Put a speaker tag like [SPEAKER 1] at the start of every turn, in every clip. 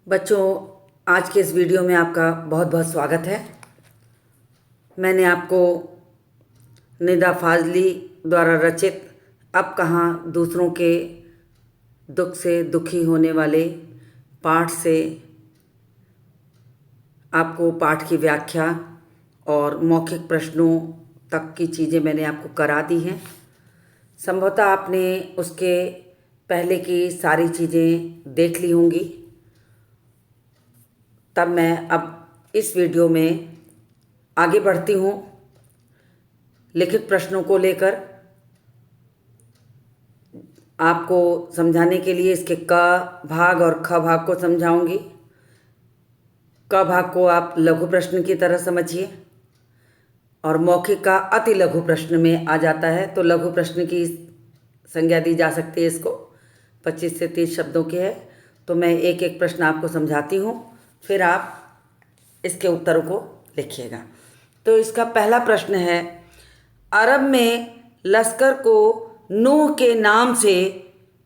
[SPEAKER 1] बच्चों, आज के इस वीडियो में आपका बहुत बहुत स्वागत है। मैंने आपको निदा फाजली द्वारा रचित अब कहाँ दूसरों के दुख से दुखी होने वाले पाठ से आपको पाठ की व्याख्या और मौखिक प्रश्नों तक की चीज़ें मैंने आपको करा दी हैं। संभवतः आपने उसके पहले की सारी चीज़ें देख ली होंगी। तब मैं अब इस वीडियो में आगे बढ़ती हूँ लिखित प्रश्नों को लेकर। आपको समझाने के लिए इसके क भाग और ख भाग को समझाऊंगी। क भाग को आप लघु प्रश्न की तरह समझिए और मौखिक का अति लघु प्रश्न में आ जाता है, तो लघु प्रश्न की संज्ञा दी जा सकती है। इसको 25 से 30 शब्दों के है। तो मैं एक एक प्रश्न आपको समझाती हूँ, फिर आप इसके उत्तरों को लिखिएगा। तो इसका पहला प्रश्न है, अरब में लश्कर को नूह के नाम से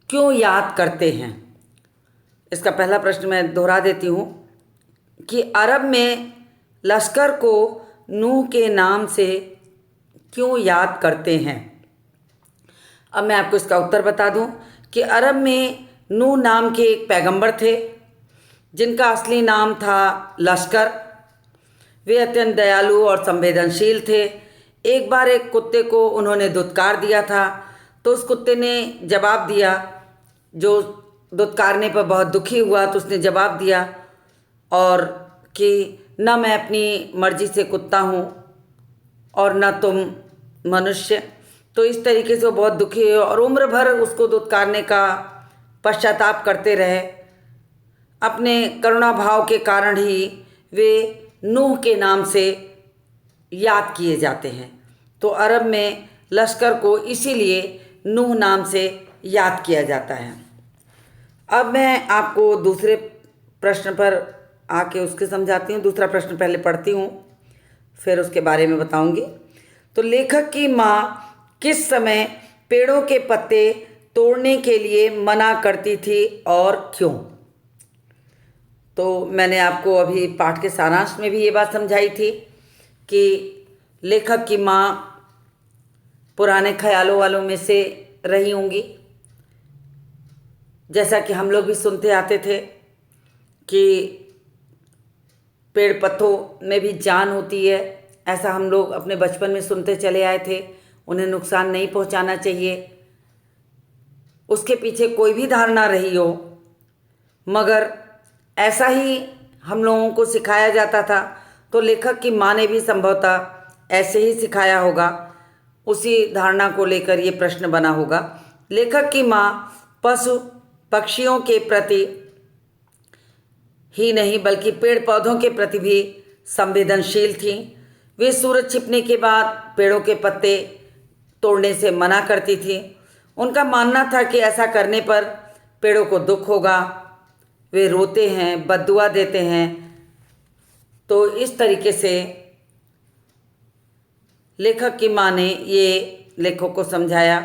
[SPEAKER 1] क्यों याद करते हैं? इसका पहला प्रश्न मैं दोहरा देती हूँ कि अरब में लश्कर को नूह के नाम से क्यों याद करते हैं। अब मैं आपको इसका उत्तर बता दूं कि अरब में नूह नाम के एक पैगंबर थे जिनका असली नाम था लश्कर। वे अत्यंत दयालु और संवेदनशील थे। एक बार एक कुत्ते को उन्होंने दुत्कार दिया था, तो उस कुत्ते ने जवाब दिया, जो दुत्कारने पर बहुत दुखी हुआ, तो उसने जवाब दिया और कि न मैं अपनी मर्जी से कुत्ता हूँ और न तुम मनुष्य। तो इस तरीके से वो बहुत दुखी हुए और उम्र भर उसको दुत्कारने का पश्चाताप करते रहे। अपने करुणा भाव के कारण ही वे नूह के नाम से याद किए जाते हैं। तो अरब में लश्कर को इसीलिए नूह नाम से याद किया जाता है। अब मैं आपको दूसरे प्रश्न पर आके उसके समझाती हूँ। दूसरा प्रश्न पहले पढ़ती हूँ, फिर उसके बारे में बताऊँगी। तो लेखक की माँ किस समय पेड़ों के पत्ते तोड़ने के लिए मना करती थी और क्यों? तो मैंने आपको अभी पाठ के सारांश में भी ये बात समझाई थी कि लेखक की माँ पुराने ख्यालों वालों में से रही होंगी। जैसा कि हम लोग भी सुनते आते थे कि पेड़ पत्तों में भी जान होती है, ऐसा हम लोग अपने बचपन में सुनते चले आए थे। उन्हें नुकसान नहीं पहुंचाना चाहिए, उसके पीछे कोई भी धारणा रही हो, मगर ऐसा ही हम लोगों को सिखाया जाता था। तो लेखक की माँ ने भी संभवतः ऐसे ही सिखाया होगा, उसी धारणा को लेकर ये प्रश्न बना होगा। लेखक की माँ पशु पक्षियों के प्रति ही नहीं बल्कि पेड़ पौधों के प्रति भी संवेदनशील थीं। वे सूरज छिपने के बाद पेड़ों के पत्ते तोड़ने से मना करती थीं। उनका मानना था कि ऐसा करने पर पेड़ों को दुख होगा, वे रोते हैं, बद्दुआ देते हैं। तो इस तरीके से लेखक की माँ ने ये लेखक को समझाया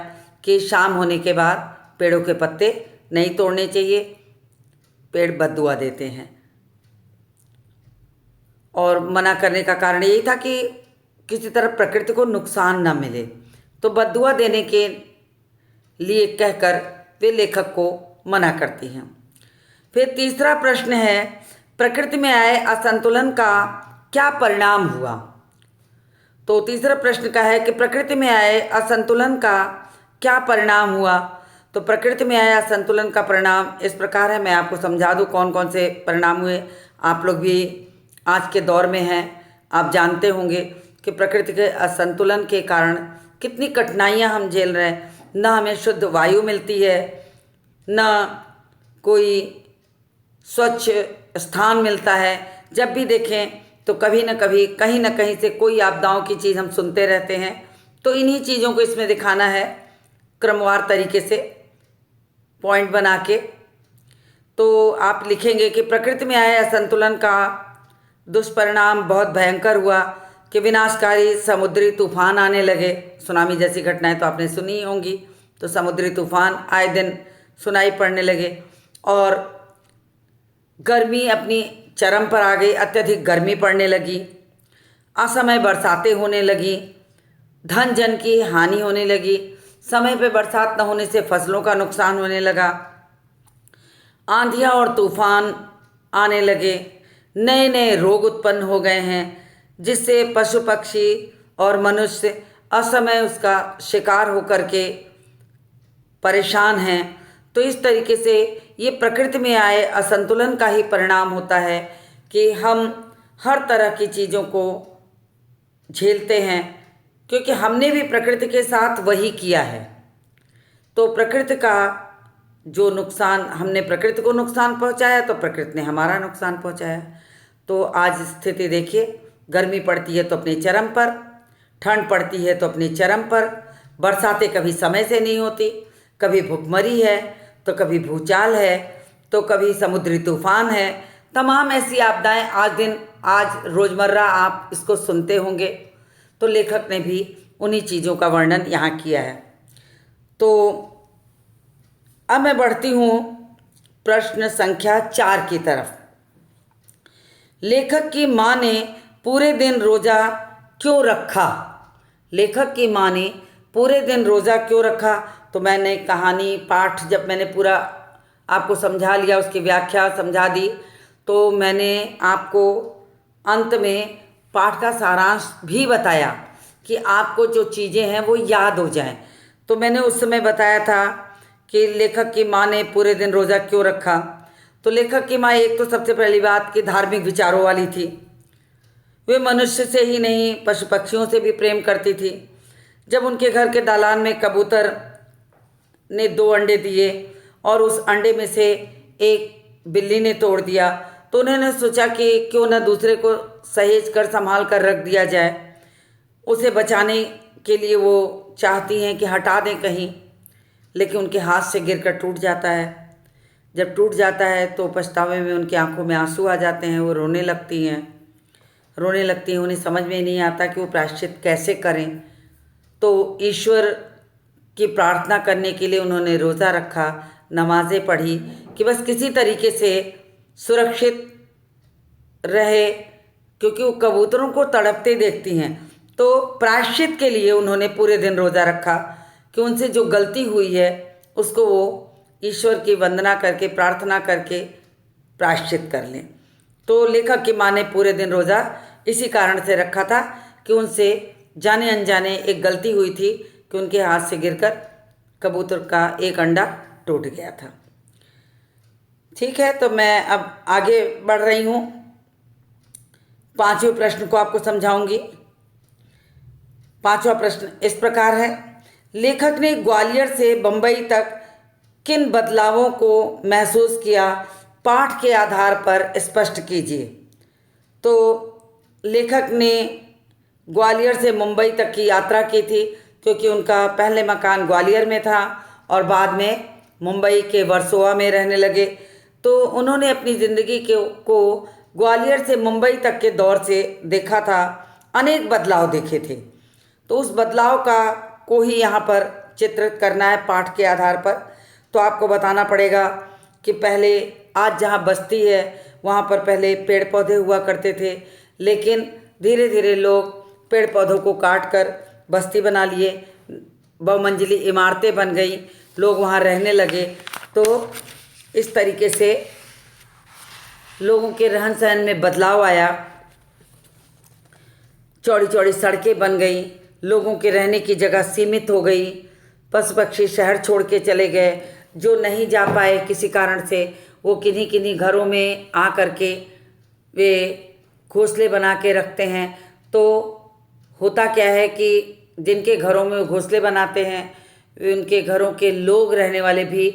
[SPEAKER 1] कि शाम होने के बाद पेड़ों के पत्ते नहीं तोड़ने चाहिए, पेड़ बद्दुआ देते हैं। और मना करने का कारण यही था कि किसी तरह प्रकृति को नुकसान न मिले, तो बद्दुआ देने के लिए कहकर वे लेखक को मना करती हैं। फिर तीसरा प्रश्न है, प्रकृति में आए असंतुलन का क्या परिणाम हुआ? तो तीसरा प्रश्न का है कि प्रकृति में आए असंतुलन का क्या परिणाम हुआ? तो प्रकृति में आए असंतुलन का परिणाम इस प्रकार है, मैं आपको समझा दूँ कौन कौन से परिणाम हुए। आप लोग भी आज के दौर में हैं, आप जानते होंगे कि प्रकृति के असंतुलन के कारण कितनी कठिनाइयाँ हम झेल रहे हैं। न हमें शुद्ध वायु मिलती है, न कोई स्वच्छ स्थान मिलता है। जब भी देखें तो कभी न कभी कहीं न कहीं से कोई आपदाओं की चीज़ हम सुनते रहते हैं। तो इन्हीं चीज़ों को इसमें दिखाना है क्रमवार तरीके से पॉइंट बना के। तो आप लिखेंगे कि प्रकृति में आए असंतुलन का दुष्परिणाम बहुत भयंकर हुआ कि विनाशकारी समुद्री तूफान आने लगे। सुनामी जैसी घटनाएं तो आपने सुनी होंगी। तो समुद्री तूफान आए दिन सुनाई पड़ने लगे और गर्मी अपनी चरम पर आ गई, अत्यधिक गर्मी पड़ने लगी, असमय बरसातें होने लगी, धन जन की हानि होने लगी, समय पे बरसात न होने से फसलों का नुकसान होने लगा, आंधियाँ और तूफान आने लगे, नए नए रोग उत्पन्न हो गए हैं, जिससे पशु पक्षी और मनुष्य असमय उसका शिकार होकर के परेशान हैं। तो इस तरीके से ये प्रकृति में आए असंतुलन का ही परिणाम होता है कि हम हर तरह की चीज़ों को झेलते हैं, क्योंकि हमने भी प्रकृति के साथ वही किया है। तो प्रकृति का जो नुकसान, हमने प्रकृति को नुकसान पहुंचाया तो प्रकृति ने हमारा नुकसान पहुंचाया। तो आज स्थिति देखिए, गर्मी पड़ती है तो अपने चरम पर, ठंड पड़ती है तो अपने चरम पर, बरसातें कभी समय से नहीं होती, कभी भुखमरी है तो कभी भूचाल है तो कभी समुद्री तूफान है। तमाम ऐसी आपदाएं आज रोज़मर्रा आप इसको सुनते होंगे। तो लेखक ने भी उन्हीं चीज़ों का वर्णन यहाँ किया है। तो अब मैं बढ़ती हूँ प्रश्न संख्या 4 की तरफ। लेखक की माँ ने पूरे दिन रोज़ा क्यों रखा? लेखक की माँ ने पूरे दिन रोज़ा क्यों रखा? तो मैंने कहानी पाठ जब मैंने पूरा आपको समझा लिया, उसकी व्याख्या समझा दी, तो मैंने आपको अंत में पाठ का सारांश भी बताया कि आपको जो चीज़ें हैं वो याद हो जाएं। तो मैंने उस समय बताया था कि लेखक की माँ ने पूरे दिन रोज़ा क्यों रखा। तो लेखक की माँ एक तो सबसे पहली बात कि धार्मिक विचारों वाली थी। वे मनुष्य से ही नहीं पशु पक्षियों से भी प्रेम करती थी। जब उनके घर के दालान में कबूतर ने 2 अंडे दिए और उस अंडे में से एक बिल्ली ने तोड़ दिया, तो उन्होंने सोचा कि क्यों न दूसरे को सहेज कर संभाल कर रख दिया जाए। उसे बचाने के लिए वो चाहती हैं कि हटा दें कहीं, लेकिन उनके हाथ से गिरकर टूट जाता है। जब टूट जाता है तो पछतावे में उनकी आंखों में आंसू आ जाते हैं, वो रोने लगती हैं। उन्हें समझ में नहीं आता कि वो प्रायश्चित कैसे करें। तो ईश्वर की प्रार्थना करने के लिए उन्होंने रोज़ा रखा, नमाज़ें पढ़ी कि बस किसी तरीके से सुरक्षित रहे, क्योंकि वो कबूतरों को तड़पते देखती हैं। तो प्रायश्चित के लिए उन्होंने पूरे दिन रोज़ा रखा कि उनसे जो गलती हुई है उसको वो ईश्वर की वंदना करके, प्रार्थना करके प्रायश्चित कर लें। तो लेखक की माँ ने पूरे दिन रोज़ा इसी कारण से रखा था कि उनसे जाने अनजाने एक गलती हुई थी कि उनके हाथ से गिरकर कबूतर का एक अंडा टूट गया था। ठीक है, तो मैं अब आगे बढ़ रही हूँ। 5वें प्रश्न को आपको समझाऊंगी। 5वां प्रश्न इस प्रकार है, लेखक ने ग्वालियर से बंबई तक किन बदलावों को महसूस किया? पाठ के आधार पर स्पष्ट कीजिए। तो लेखक ने ग्वालियर से मुंबई तक की यात्रा की थी, क्योंकि उनका पहले मकान ग्वालियर में था और बाद में मुंबई के वर्सोवा में रहने लगे। तो उन्होंने अपनी ज़िंदगी को ग्वालियर से मुंबई तक के दौर से देखा था, अनेक बदलाव देखे थे। तो उस बदलाव को ही यहाँ पर चित्रित करना है पाठ के आधार पर। तो आपको बताना पड़ेगा कि पहले आज जहाँ बस्ती है वहाँ पर पहले पेड़ पौधे हुआ करते थे, लेकिन धीरे धीरे लोग पेड़ पौधों को काट कर बस्ती बना लिए, बहुमंजिली इमारतें बन गई, लोग वहाँ रहने लगे। तो इस तरीके से लोगों के रहन सहन में बदलाव आया, चौड़ी चौड़ी सड़कें बन गई, लोगों के रहने की जगह सीमित हो गई, पशु पक्षी शहर छोड़ के चले गए। जो नहीं जा पाए किसी कारण से, वो किन्हीं किन्हीं घरों में आ करके वे घोंसले बना के रखते हैं। तो होता क्या है कि जिनके घरों में वो घोंसले बनाते हैं, उनके घरों के लोग रहने वाले भी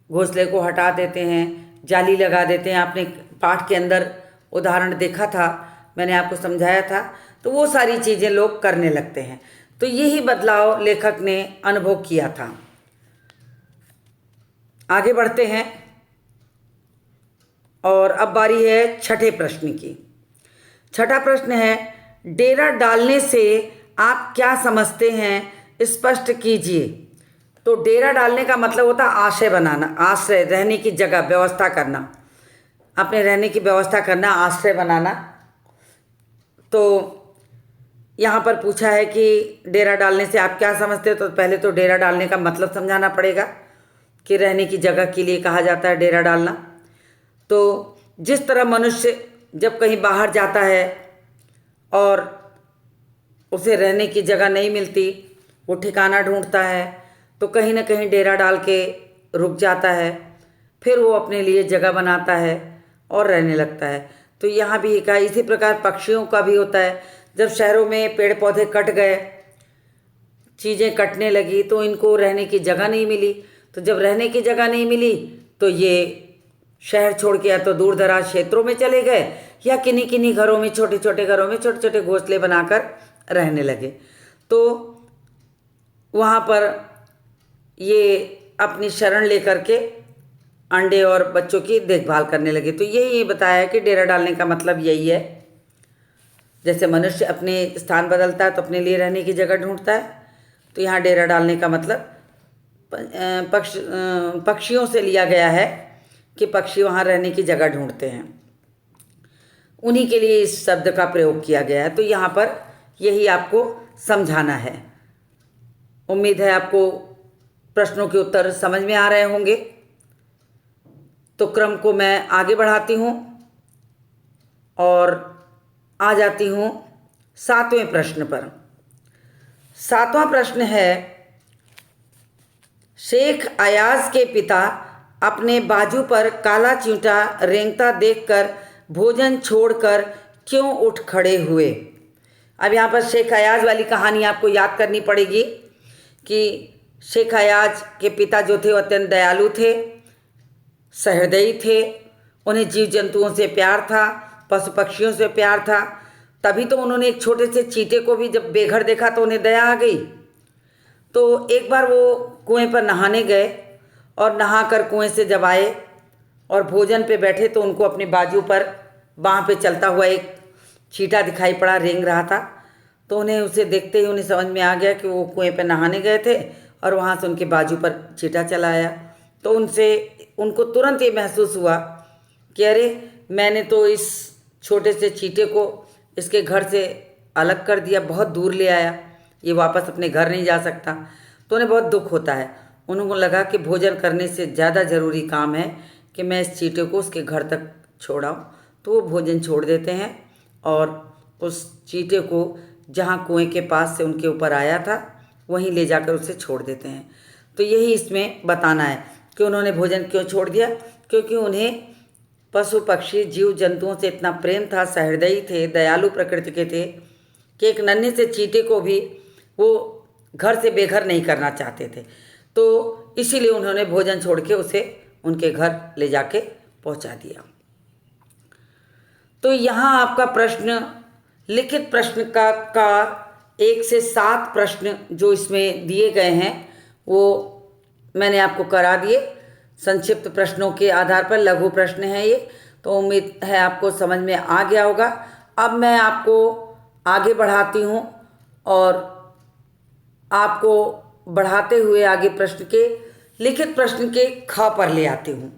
[SPEAKER 1] घोंसले को हटा देते हैं, जाली लगा देते हैं। आपने पाठ के अंदर उदाहरण देखा था, मैंने आपको समझाया था। तो वो सारी चीज़ें लोग करने लगते हैं। तो यही बदलाव लेखक ने अनुभव किया था। आगे बढ़ते हैं और अब बारी है 6ठे प्रश्न की। 6ठा प्रश्न है, डेरा डालने से आप क्या समझते हैं, स्पष्ट कीजिए। तो डेरा डालने का मतलब होता है आश्रय बनाना, आश्रय, रहने की जगह व्यवस्था करना। अपने रहने की व्यवस्था करना, आश्रय बनाना। तो यहाँ पर पूछा है कि डेरा डालने से आप क्या समझते हो, तो पहले तो डेरा डालने का मतलब समझाना पड़ेगा कि रहने की जगह के लिए कहा जाता है डेरा डालना। तो जिस तरह मनुष्य जब कहीं बाहर जाता है और उसे रहने की जगह नहीं मिलती, वो ठिकाना ढूंढता है, तो कहीं ना कहीं डेरा डाल के रुक जाता है, फिर वो अपने लिए जगह बनाता है और रहने लगता है। तो यहाँ भी एक इसी प्रकार पक्षियों का भी होता है। जब शहरों में पेड़ पौधे कट गए, चीज़ें कटने लगी, तो इनको रहने की जगह नहीं मिली। तो जब रहने की जगह नहीं मिली तो ये शहर छोड़ के या तो दूर दराज क्षेत्रों में चले गए या किन्हीं किन्हीं घरों में, छोटे छोटे घरों में छोटे छोटे घोंसले बनाकर रहने लगे। तो वहाँ पर ये अपनी शरण लेकर के अंडे और बच्चों की देखभाल करने लगे। तो यही बताया है कि डेरा डालने का मतलब यही है। जैसे मनुष्य अपने स्थान बदलता है तो अपने लिए रहने की जगह ढूंढता है, तो यहाँ डेरा डालने का मतलब पक्षियों से लिया गया है कि पक्षी वहाँ रहने की जगह ढूंढते हैं, उन्हीं के लिए इस शब्द का प्रयोग किया गया है। तो यहाँ पर यही आपको समझाना है। उम्मीद है आपको प्रश्नों के उत्तर समझ में आ रहे होंगे। तो क्रम को मैं आगे बढ़ाती हूँ और आ जाती हूँ 7वें प्रश्न पर। 7वां प्रश्न है, शेख अयाज के पिता अपने बाजू पर काला चींटा रेंगता देखकर भोजन छोड़कर क्यों उठ खड़े हुए। अब यहाँ पर शेख अयाज वाली कहानी आपको याद करनी पड़ेगी कि शेख अयाज के पिता जो थे वो अत्यंत दयालु थे, सहृदयी थे। उन्हें जीव जंतुओं से प्यार था, पशु पक्षियों से प्यार था। तभी तो उन्होंने एक छोटे से चींटे को भी जब बेघर देखा तो उन्हें दया आ गई। तो एक बार वो कुएं पर नहाने गए और नहाकर कुएं से जब आए और भोजन पे बैठे तो उनको अपने बाजू पर बाँह पे चलता हुआ एक चींटा दिखाई पड़ा, रेंग रहा था। तो उन्हें उसे देखते ही उन्हें समझ में आ गया कि वो कुएं पे नहाने गए थे और वहाँ से उनके बाजू पर चींटा चला आया। तो उनको तुरंत ये महसूस हुआ कि अरे, मैंने तो इस छोटे से चींटे को इसके घर से अलग कर दिया, बहुत दूर ले आया, ये वापस अपने घर नहीं जा सकता। तो उन्हें बहुत दुख होता है। उनको लगा कि भोजन करने से ज़्यादा ज़रूरी काम है कि मैं इस चींटे को उसके घर तक छोड़ाऊँ। तो वो भोजन छोड़ देते हैं और उस चींटे को जहाँ कुएं के पास से उनके ऊपर आया था वहीं ले जाकर उसे छोड़ देते हैं। तो यही इसमें बताना है कि उन्होंने भोजन क्यों छोड़ दिया, क्योंकि उन्हें पशु पक्षी जीव जंतुओं से इतना प्रेम था, सहृदयी थे, दयालु प्रकृति के थे कि एक नन्हे से चींटे को भी वो घर से बेघर नहीं करना चाहते थे। तो इसीलिए उन्होंने भोजन छोड़ के उसे उनके घर ले जाके पहुंचा दिया। तो यहाँ आपका प्रश्न, लिखित प्रश्न का 1 से 7 प्रश्न जो इसमें दिए गए हैं वो मैंने आपको करा दिए। संक्षिप्त प्रश्नों के आधार पर लघु प्रश्न है ये। तो उम्मीद है आपको समझ में आ गया होगा। अब मैं आपको आगे बढ़ाती हूँ और आपको बढ़ाते हुए आगे प्रश्न के, लिखित प्रश्न के ख पर ले आती हूँ।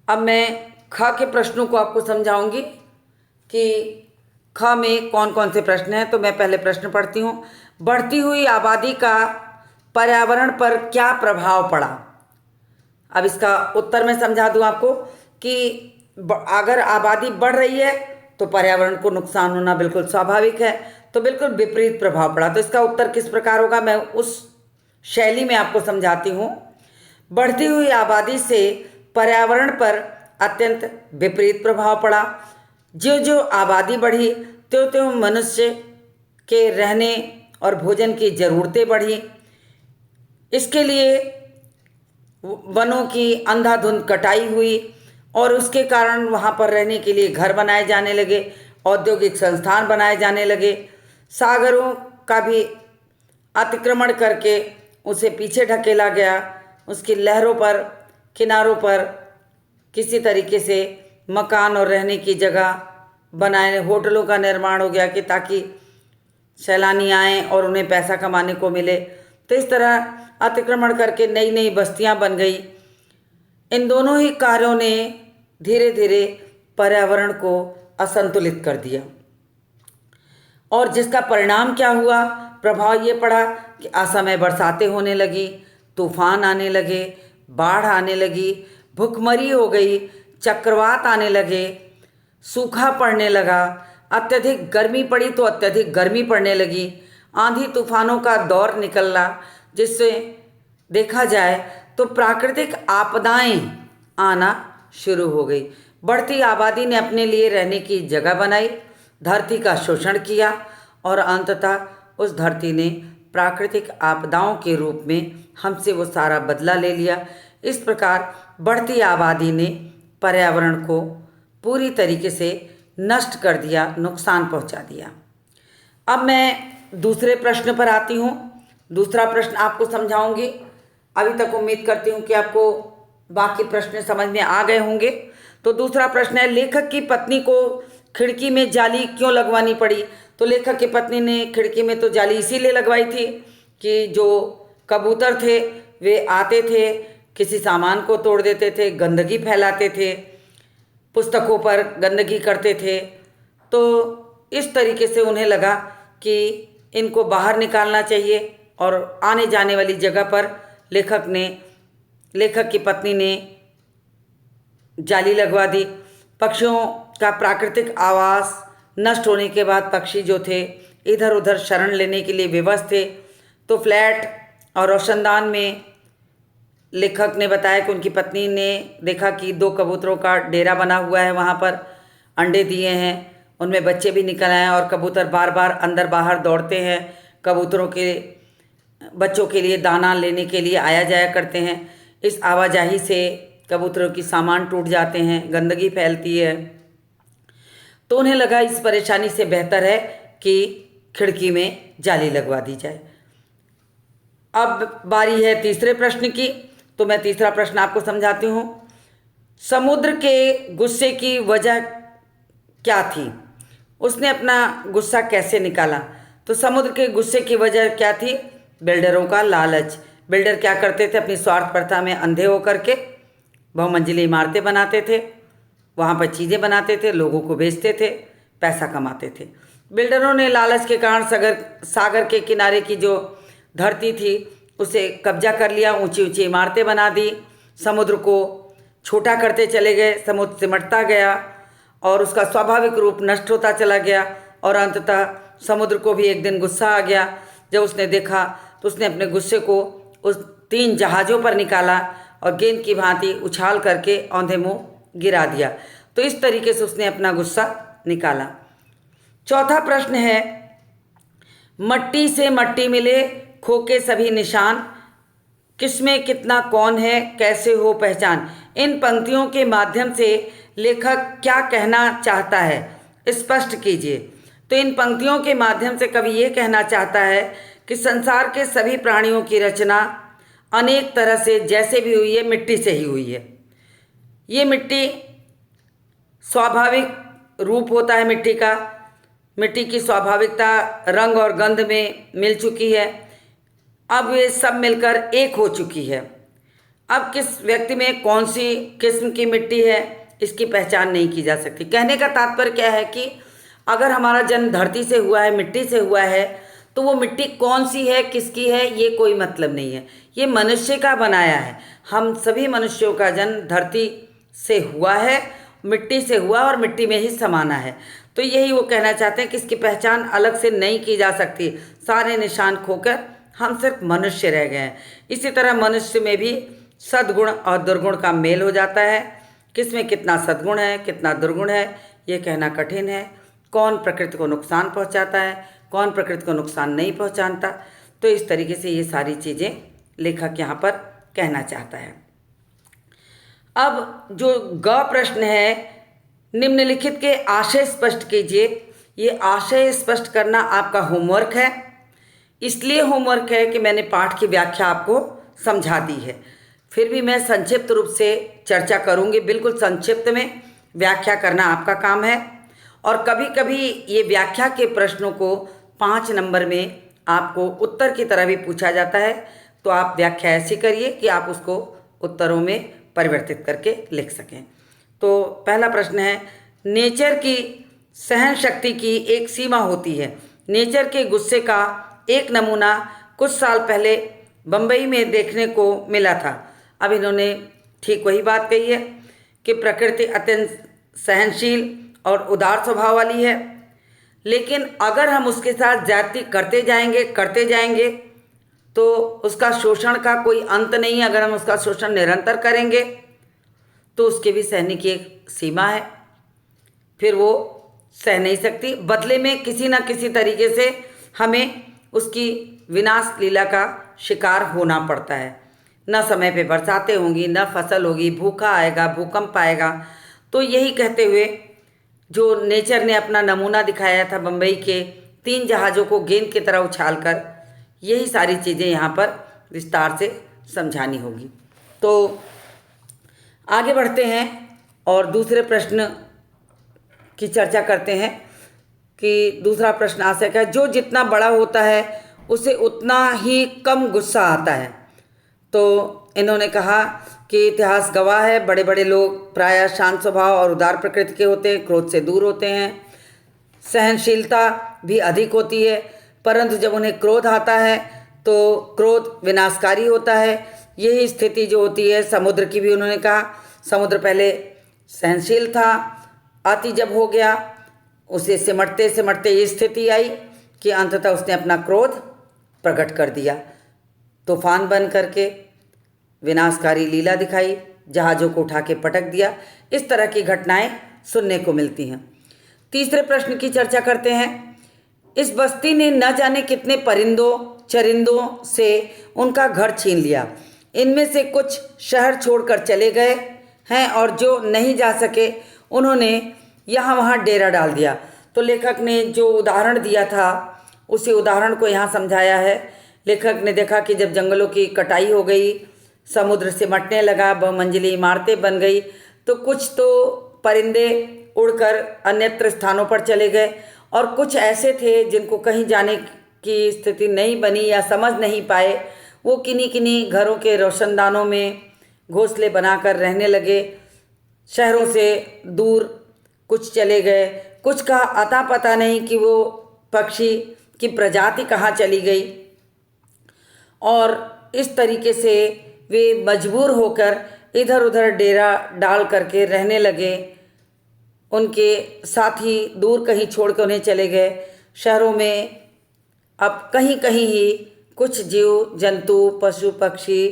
[SPEAKER 1] अब मैं ख के प्रश्नों को आपको समझाऊंगी कि ख में कौन कौन से प्रश्न हैं। तो मैं पहले प्रश्न पढ़ती हूँ। बढ़ती हुई आबादी का पर्यावरण पर क्या प्रभाव पड़ा। अब इसका उत्तर मैं समझा दूँ आपको कि अगर आबादी बढ़ रही है तो पर्यावरण को नुकसान होना बिल्कुल स्वाभाविक है, तो बिल्कुल विपरीत प्रभाव पड़ा। तो इसका उत्तर किस प्रकार होगा, मैं उस शैली में आपको समझाती हूँ। बढ़ती हुई आबादी से पर्यावरण पर अत्यंत विपरीत प्रभाव पड़ा। जो जो आबादी बढ़ी त्यों त्यों मनुष्य के रहने और भोजन की ज़रूरतें बढ़ी। इसके लिए वनों की अंधाधुंध कटाई हुई और उसके कारण वहाँ पर रहने के लिए घर बनाए जाने लगे, औद्योगिक संस्थान बनाए जाने लगे। सागरों का भी अतिक्रमण करके उसे पीछे ढकेला गया। उसकी लहरों पर, किनारों पर किसी तरीके से मकान और रहने की जगह बनाए, होटलों का निर्माण हो गया कि ताकि सैलानी आएँ और उन्हें पैसा कमाने को मिले। तो इस तरह अतिक्रमण करके नई नई बस्तियां बन गई। इन दोनों ही कार्यों ने धीरे धीरे पर्यावरण को असंतुलित कर दिया। और जिसका परिणाम क्या हुआ, प्रभाव ये पड़ा कि असमय बरसातें होने लगी, तूफान आने लगे, बाढ़ आने लगी, भुखमरी हो गई, चक्रवात आने लगे, सूखा पड़ने लगा, अत्यधिक गर्मी पड़ी तो अत्यधिक गर्मी पड़ने लगी, आंधी तूफानों का दौर निकला, जिससे देखा जाए तो प्राकृतिक आपदाएं आना शुरू हो गई। बढ़ती आबादी ने अपने लिए रहने की जगह बनाई, धरती का शोषण किया और अंततः उस धरती ने प्राकृतिक आपदाओं के रूप में हमसे वो सारा बदला ले लिया। इस प्रकार बढ़ती आबादी ने पर्यावरण को पूरी तरीके से नष्ट कर दिया, नुकसान पहुंचा दिया। अब मैं दूसरे प्रश्न पर आती हूँ। दूसरा प्रश्न आपको समझाऊंगी। अभी तक उम्मीद करती हूँ कि आपको बाकी प्रश्न समझ में आ गए होंगे। तो दूसरा प्रश्न है, लेखक की पत्नी को खिड़की में जाली क्यों लगवानी पड़ी? तो लेखक की पत्नी ने खिड़की में तो जाली इसीलिए लगवाई थी कि जो कबूतर थे वे आते थे, किसी सामान को तोड़ देते थे, गंदगी फैलाते थे, पुस्तकों पर गंदगी करते थे। तो इस तरीके से उन्हें लगा कि इनको बाहर निकालना चाहिए और आने जाने वाली जगह पर लेखक की पत्नी ने जाली लगवा दी। पक्षियों का प्राकृतिक आवास नष्ट होने के बाद पक्षी जो थे इधर उधर शरण लेने के लिए विवश थे। तो फ्लैट और रोशनदान में लेखक ने बताया कि उनकी पत्नी ने देखा कि 2 कबूतरों का डेरा बना हुआ है, वहाँ पर अंडे दिए हैं, उनमें बच्चे भी निकल आए हैं और कबूतर बार बार अंदर बाहर दौड़ते हैं, कबूतरों के बच्चों के लिए दाना लेने के लिए आया जाया करते हैं। इस आवाजाही से कबूतरों की सामान टूट जाते हैं, गंदगी फैलती है। तो उन्हें लगा इस परेशानी से बेहतर है कि खिड़की में जाली लगवा दी जाए। अब बारी है तीसरे प्रश्न की। तो मैं तीसरा प्रश्न आपको समझाती हूँ। समुद्र के गुस्से की वजह क्या थी? उसने अपना गुस्सा कैसे निकाला? तो समुद्र के गुस्से की वजह क्या थी? बिल्डरों का लालच। बिल्डर क्या करते थे? अपनी स्वार्थपरता में अंधे होकर के बहुमंजिली इमारतें बनाते थे, वहाँ पर चीज़ें बनाते थे, लोगों को बेचते थे, पैसा कमाते थे। बिल्डरों ने लालच के कारण सागर के किनारे की जो धरती थी उसे कब्जा कर लिया, ऊंची ऊंची इमारतें बना दी, समुद्र को छोटा करते चले गए, समुद्र सिमटता गया और उसका स्वाभाविक रूप नष्ट होता चला गया। और अंततः समुद्र को भी एक दिन गुस्सा आ गया। जब उसने देखा तो उसने अपने गुस्से को उस 3 जहाज़ों पर निकाला और गेंद की भांति उछाल करके औंधे मुँह गिरा दिया। तो इस तरीके से उसने अपना गुस्सा निकाला। चौथा प्रश्न है, मट्टी से मट्टी मिले खो के सभी निशान, किसमें कितना कौन है, कैसे हो पहचान? इन पंक्तियों के माध्यम से लेखक क्या कहना चाहता है, स्पष्ट कीजिए। तो इन पंक्तियों के माध्यम से कवि ये कहना चाहता है कि संसार के सभी प्राणियों की रचना अनेक तरह से जैसे भी हुई है मिट्टी से ही हुई है। ये मिट्टी स्वाभाविक रूप होता है मिट्टी का, मिट्टी की स्वाभाविकता रंग और गंध में मिल चुकी है। अब ये सब मिलकर एक हो चुकी है। अब किस व्यक्ति में कौन सी किस्म की मिट्टी है इसकी पहचान नहीं की जा सकती। कहने का तात्पर्य क्या है कि अगर हमारा जन्म धरती से हुआ है, मिट्टी से हुआ है, तो वो मिट्टी कौन सी है, किसकी है, ये कोई मतलब नहीं है। ये मनुष्य का बनाया है। हम सभी मनुष्यों का जन्म धरती से हुआ है, मिट्टी से हुआ और मिट्टी में ही समाना है। तो यही वो कहना चाहते हैं कि इसकी पहचान अलग से नहीं की जा सकती। सारे निशान खोकर हम सिर्फ मनुष्य रह गए हैं। इसी तरह मनुष्य में भी सद्गुण और दुर्गुण का मेल हो जाता है। किसमें कितना सद्गुण है, कितना दुर्गुण है, ये कहना कठिन है। कौन प्रकृति को नुकसान पहुंचाता है, कौन प्रकृति को नुकसान नहीं पहुंचाता। तो इस तरीके से ये सारी चीज़ें लेखक यहाँ पर कहना चाहता है। अब जो ग प्रश्न है, निम्नलिखित के आशय स्पष्ट कीजिए। ये आशय स्पष्ट करना आपका होमवर्क है। इसलिए होमवर्क है कि मैंने पाठ की व्याख्या आपको समझा दी है। फिर भी मैं संक्षिप्त रूप से चर्चा करूंगी। बिल्कुल संक्षिप्त में व्याख्या करना आपका काम है। और कभी कभी ये व्याख्या के प्रश्नों को 5 नंबर में आपको उत्तर की तरह भी पूछा जाता है। तो आप व्याख्या ऐसी करिए कि आप उसको उत्तरों में परिवर्तित करके लिख सकें। तो पहला प्रश्न है, नेचर की सहन शक्ति की एक सीमा होती है। नेचर के गुस्से का एक नमूना कुछ साल पहले बम्बई में देखने को मिला था। अब इन्होंने ठीक वही बात कही है कि प्रकृति अत्यंत सहनशील और उदार स्वभाव वाली है, लेकिन अगर हम उसके साथ ज्यादती करते जाएंगे तो उसका शोषण का कोई अंत नहीं है। अगर हम उसका शोषण निरंतर करेंगे तो उसके भी सहने की एक सीमा है, फिर वो सह नहीं सकती। बदले में किसी न किसी तरीके से हमें उसकी विनाश लीला का शिकार होना पड़ता है। न समय पे बरसातें होंगी, न फसल होगी, भूखा आएगा, भूकंप आएगा। तो यही कहते हुए जो नेचर ने अपना नमूना दिखाया था बम्बई के 3 जहाज़ों को गेंद की तरह उछालकर, यही सारी चीज़ें यहाँ पर विस्तार से समझानी होगी। तो आगे बढ़ते हैं और दूसरे प्रश्न की चर्चा करते हैं कि दूसरा प्रश्न आशय का है, जो जितना बड़ा होता है उसे उतना ही कम गुस्सा आता है। तो इन्होंने कहा कि इतिहास गवाह है, बड़े बड़े लोग प्रायः शांत स्वभाव और उदार प्रकृति के होते हैं, क्रोध से दूर होते हैं, सहनशीलता भी अधिक होती है, परंतु जब उन्हें क्रोध आता है तो क्रोध विनाशकारी होता है। यही स्थिति जो होती है समुद्र की भी उन्होंने कहा। समुद्र पहले सहनशील था, अति जब हो गया उसे सिमटते सिमटते ये स्थिति आई कि अंततः उसने अपना क्रोध प्रकट कर दिया, तूफान बन करके विनाशकारी लीला दिखाई, जहाज़ों को उठा के पटक दिया। इस तरह की घटनाएं सुनने को मिलती हैं। तीसरे प्रश्न की चर्चा करते हैं। इस बस्ती ने न जाने कितने परिंदों चरिंदों से उनका घर छीन लिया। इनमें से कुछ शहर छोड़कर चले गए हैं और जो नहीं जा सके उन्होंने यहाँ वहाँ डेरा डाल दिया। तो लेखक ने जो उदाहरण दिया था उसी उदाहरण को यहाँ समझाया है। लेखक ने देखा कि जब जंगलों की कटाई हो गई, समुद्र सिमटने लगा, बहुमंजिली इमारतें बन गई, तो कुछ तो परिंदे उड़कर अन्यत्र स्थानों पर चले गए और कुछ ऐसे थे जिनको कहीं जाने की स्थिति नहीं बनी या समझ नहीं पाए। वो किन्हीं किन्हीं घरों के रोशनदानों में घोंसले बनाकर रहने लगे। शहरों से दूर कुछ चले गए, कुछ का अता पता नहीं कि वो पक्षी की प्रजाति कहाँ चली गई, और इस तरीके से वे मजबूर होकर इधर उधर डेरा डाल करके रहने लगे। उनके साथी दूर कहीं छोड़ कर उन्हें चले गए। शहरों में अब कहीं कहीं ही कुछ जीव जंतु पशु पक्षी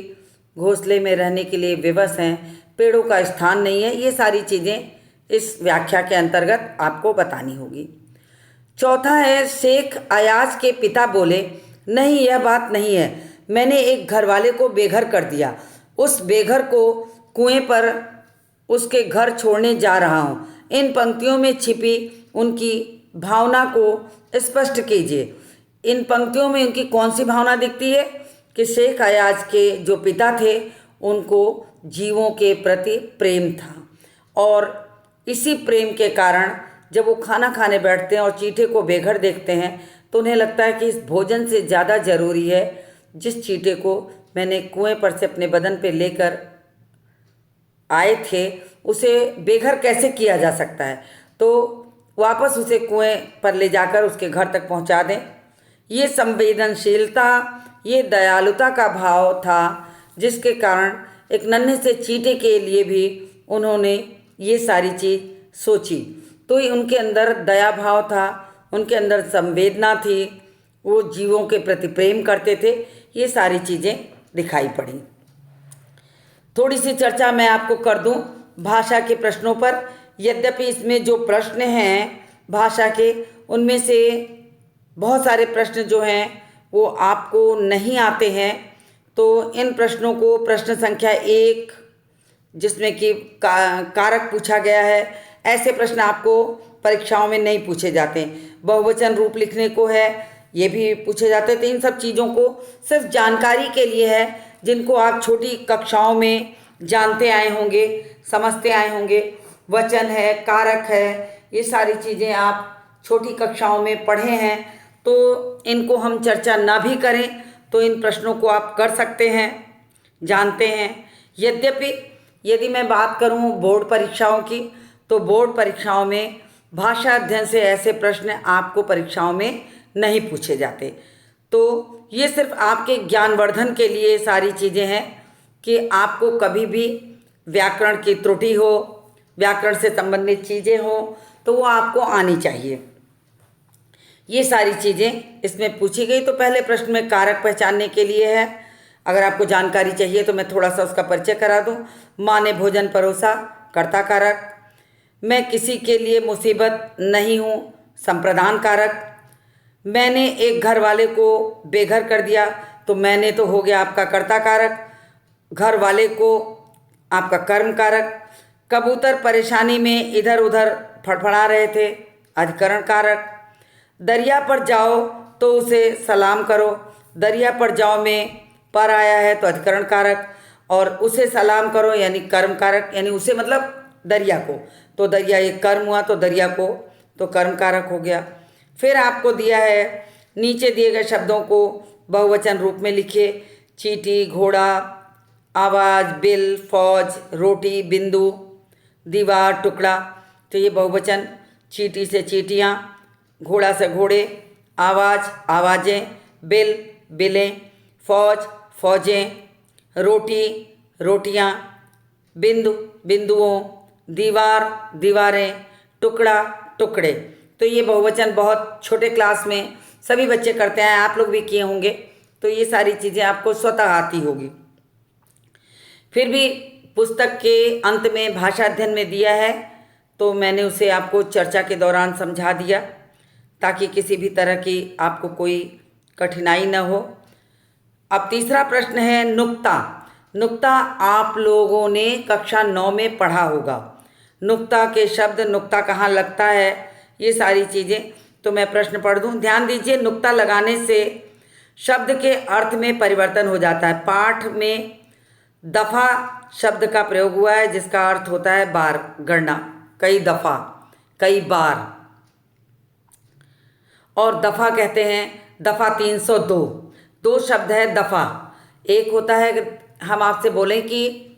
[SPEAKER 1] घोंसले में रहने के लिए विवश हैं, पेड़ों का स्थान नहीं है। ये सारी चीज़ें इस व्याख्या के अंतर्गत आपको बतानी होगी। चौथा है, शेख अयाज के पिता बोले, नहीं यह बात नहीं है, मैंने एक घरवाले को बेघर कर दिया। उस बेघर को कुएं पर उसके घर छोड़ने जा रहा हूँ। इन पंक्तियों में छिपी उनकी भावना को स्पष्ट कीजिए। इन पंक्तियों में उनकी कौन सी भावना दिखती है कि शेख अयाज के जो पिता थे उनको जीवों के प्रति प्रेम था, और इसी प्रेम के कारण जब वो खाना खाने बैठते हैं और चींटे को बेघर देखते हैं तो उन्हें लगता है कि इस भोजन से ज़्यादा ज़रूरी है जिस चींटे को मैंने कुएं पर से अपने बदन पे लेकर आए थे उसे बेघर कैसे किया जा सकता है, तो वापस उसे कुएं पर ले जाकर उसके घर तक पहुंचा दें। ये संवेदनशीलता, ये दयालुता का भाव था जिसके कारण एक नन्हे से चींटे के लिए भी उन्होंने ये सारी चीज़ सोची। तो उनके अंदर दया भाव था, उनके अंदर संवेदना थी, वो जीवों के प्रति प्रेम करते थे। ये सारी चीज़ें दिखाई पड़ी। थोड़ी सी चर्चा मैं आपको कर दूं भाषा के प्रश्नों पर। यद्यपि इसमें जो प्रश्न हैं भाषा के, उनमें से बहुत सारे प्रश्न जो हैं वो आपको नहीं आते हैं। तो इन प्रश्नों को प्रश्न संख्या 1 जिसमें कि कारक पूछा गया है, ऐसे प्रश्न आपको परीक्षाओं में नहीं पूछे जाते। बहुवचन रूप लिखने को है, ये भी पूछे जाते थे। इन सब चीज़ों को सिर्फ जानकारी के लिए है, जिनको आप छोटी कक्षाओं में जानते आए होंगे, समझते आए होंगे। वचन है, कारक है, ये सारी चीज़ें आप छोटी कक्षाओं में पढ़े हैं, तो इनको हम चर्चा ना भी करें तो इन प्रश्नों को आप कर सकते हैं, जानते हैं। यद्यपि यदि मैं बात करूं बोर्ड परीक्षाओं की, तो बोर्ड परीक्षाओं में भाषा अध्ययन से ऐसे प्रश्न आपको परीक्षाओं में नहीं पूछे जाते। तो ये सिर्फ आपके ज्ञानवर्धन के लिए सारी चीज़ें हैं कि आपको कभी भी व्याकरण की त्रुटि हो, व्याकरण से संबंधित चीज़ें हो, तो वो आपको आनी चाहिए। ये सारी चीज़ें इसमें पूछी गई। तो पहले प्रश्न में कारक पहचानने के लिए है। अगर आपको जानकारी चाहिए तो मैं थोड़ा सा उसका परिचय करा दूं। माँ ने भोजन परोसा, कर्ता कारक। मैं किसी के लिए मुसीबत नहीं हूँ, संप्रदान कारक। मैंने एक घर वाले को बेघर कर दिया, तो मैंने तो हो गया आपका कर्ता कारक, घर वाले को आपका कर्म कारक। कबूतर परेशानी में इधर उधर फड़फड़ा रहे थे, अधिकरण कारक। दरिया पर जाओ तो उसे सलाम करो, दरिया पर जाओ में पर आया है तो अधिकरण कारक, और उसे सलाम करो यानी कर्म कारक, यानी उसे मतलब दरिया को, तो दरिया एक कर्म हुआ तो दरिया को तो कर्म कारक हो गया। फिर आपको दिया है नीचे दिए गए शब्दों को बहुवचन रूप में लिखिए। चींटी, घोड़ा, आवाज़, बिल, फौज, रोटी, बिंदु, दीवार, टुकड़ा। तो ये बहुवचन, चींटी से चींटियाँ, घोड़ा से घोड़े, आवाज़, आवाज़ें, बिल, बिलें, फौज, फौजें, रोटी, रोटियाँ, बिंदु, बिंदुओं, दीवार, दीवारें, टुकड़ा, टुकड़े। तो ये बहुवचन बहुत छोटे क्लास में सभी बच्चे करते हैं, आप लोग भी किए होंगे, तो ये सारी चीज़ें आपको स्वतः आती होगी। फिर भी पुस्तक के अंत में भाषा अध्ययन में दिया है, तो मैंने उसे आपको चर्चा के दौरान समझा दिया ताकि किसी भी तरह की आपको कोई कठिनाई न हो। अब तीसरा प्रश्न है नुक्ता। नुक्ता आप लोगों ने कक्षा 9 में पढ़ा होगा। नुक्ता के शब्द, नुक्ता कहाँ लगता है, ये सारी चीज़ें। तो मैं प्रश्न पढ़ दूँ, ध्यान दीजिए। नुक्ता लगाने से शब्द के अर्थ में परिवर्तन हो जाता है। पाठ में दफ़ा शब्द का प्रयोग हुआ है जिसका अर्थ होता है बार, गणना, कई दफ़ा, कई बार। और दफ़ा कहते हैं, दफ़ा 302, दो शब्द है दफ़ा। एक होता है हम आपसे बोलें कि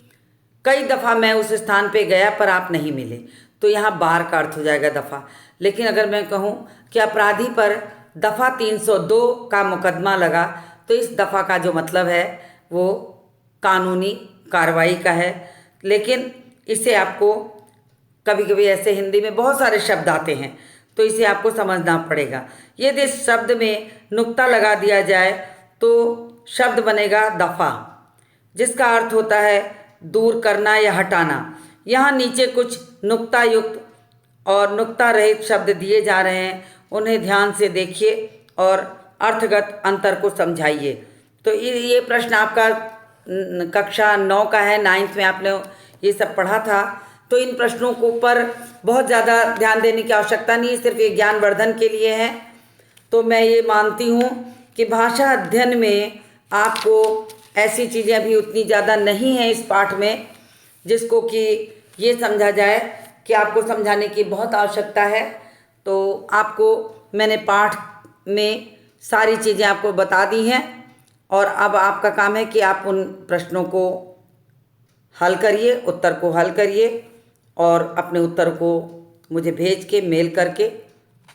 [SPEAKER 1] कई दफ़ा मैं उस स्थान पे गया पर आप नहीं मिले, तो यहाँ बार का अर्थ हो जाएगा दफ़ा। लेकिन अगर मैं कहूँ कि अपराधी पर दफ़ा 302 का मुकदमा लगा, तो इस दफ़ा का जो मतलब है वो कानूनी कार्रवाई का है। लेकिन इसे आपको कभी कभी ऐसे हिंदी में बहुत सारे शब्द आते हैं, तो इसे आपको समझना पड़ेगा। यदि इस शब्द में नुक्ता लगा दिया जाए तो शब्द बनेगा दफ़ा, जिसका अर्थ होता है दूर करना या हटाना। यहाँ नीचे कुछ नुक्ता युक्त और नुक्ता रहित शब्द दिए जा रहे हैं, उन्हें ध्यान से देखिए और अर्थगत अंतर को समझाइए। तो ये प्रश्न आपका कक्षा 9 का है, 9th में आपने ये सब पढ़ा था। तो इन प्रश्नों को पर बहुत ज़्यादा ध्यान देने की आवश्यकता नहीं है, सिर्फ ये ज्ञानवर्धन के लिए है। तो मैं ये मानती हूँ कि भाषा अध्ययन में आपको ऐसी चीज़ें अभी उतनी ज़्यादा नहीं हैं इस पाठ में जिसको कि ये समझा जाए कि आपको समझाने की बहुत आवश्यकता है। तो आपको मैंने पाठ में सारी चीज़ें आपको बता दी हैं, और अब आपका काम है कि आप उन प्रश्नों को हल करिए, उत्तर को हल करिए, और अपने उत्तर को मुझे भेज के मेल करके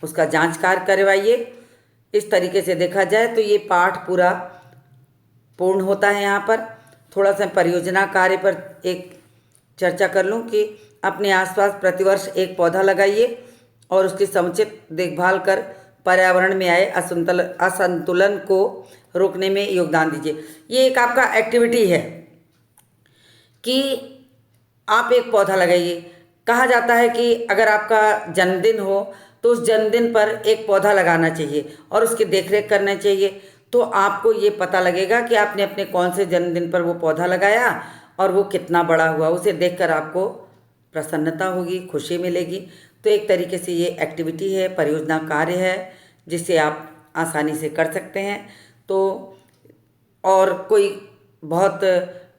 [SPEAKER 1] उसका जांच कार्य करवाइए। इस तरीके से देखा जाए तो ये पाठ पूरा पूर्ण होता है। यहाँ पर थोड़ा सा परियोजना कार्य पर एक चर्चा कर लूँ कि अपने आसपास प्रतिवर्ष एक पौधा लगाइए और उसकी समुचित देखभाल कर पर्यावरण में आए असंतुलन को रोकने में योगदान दीजिए। ये एक आपका एक्टिविटी है कि आप एक पौधा लगाइए। कहा जाता है कि अगर आपका जन्मदिन हो तो उस जन्मदिन पर एक पौधा लगाना चाहिए और उसकी देखरेख करना चाहिए। तो आपको ये पता लगेगा कि आपने अपने कौन से जन्मदिन पर वो पौधा लगाया और वो कितना बड़ा हुआ। उसे देखकर आपको प्रसन्नता होगी, खुशी मिलेगी। तो एक तरीके से ये एक्टिविटी है, परियोजना कार्य है, जिसे आप आसानी से कर सकते हैं। तो और कोई बहुत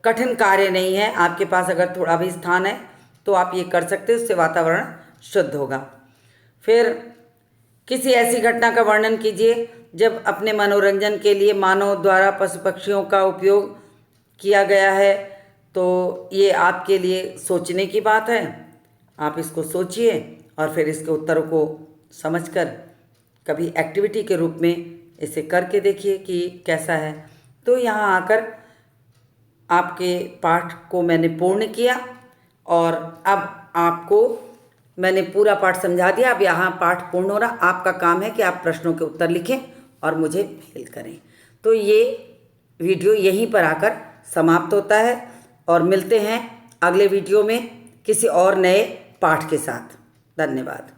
[SPEAKER 1] कठिन कार्य नहीं है, आपके पास अगर थोड़ा भी स्थान है तो आप ये कर सकते हैं, उससे वातावरण शुद्ध होगा। फिर किसी ऐसी घटना का वर्णन कीजिए जब अपने मनोरंजन के लिए मानव द्वारा पशु पक्षियों का उपयोग किया गया है। तो ये आपके लिए सोचने की बात है। आप इसको सोचिए और फिर इसके उत्तरों को समझकर कभी एक्टिविटी के रूप में इसे करके देखिए कि कैसा है। तो यहाँ आकर आपके पाठ को मैंने पूर्ण किया और अब आपको मैंने पूरा पाठ समझा दिया। अब यहाँ पाठ पूर्ण हो रहा, आपका काम है कि आप प्रश्नों के उत्तर लिखें और मुझे मेल करें। तो ये वीडियो यहीं पर आकर समाप्त होता है और मिलते हैं अगले वीडियो में किसी और नए पाठ के साथ। धन्यवाद।